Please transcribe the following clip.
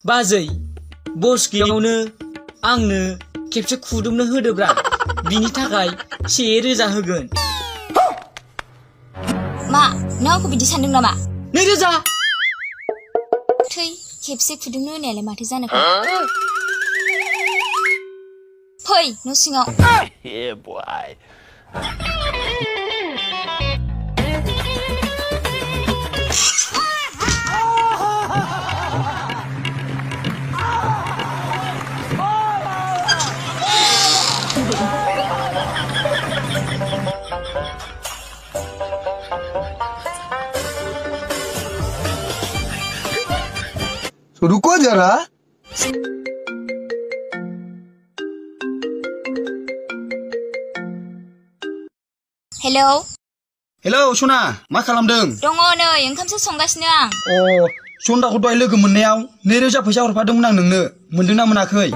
बाजै बस गैयावनो आंनो खेबसे खुदुमनो होदोब्रा बिनि थाखाय 1000 होगोन मा नों आंखौ बिदि सानदों नामा 2000 थै खेबसे खुदुमनो होनायालाय माथो जानोखो फै न' सिङाव Yeah, boy. तो रुको जरा हेलौ हेलौ सना मा खालामदों दङ नै ओंखामसो संगासिनो आं सन्दाखौ दहाय लोगो मोननायाव 2000 फैसा हरफादोंमोन आं नोंनो मोनदोंना मोनाखै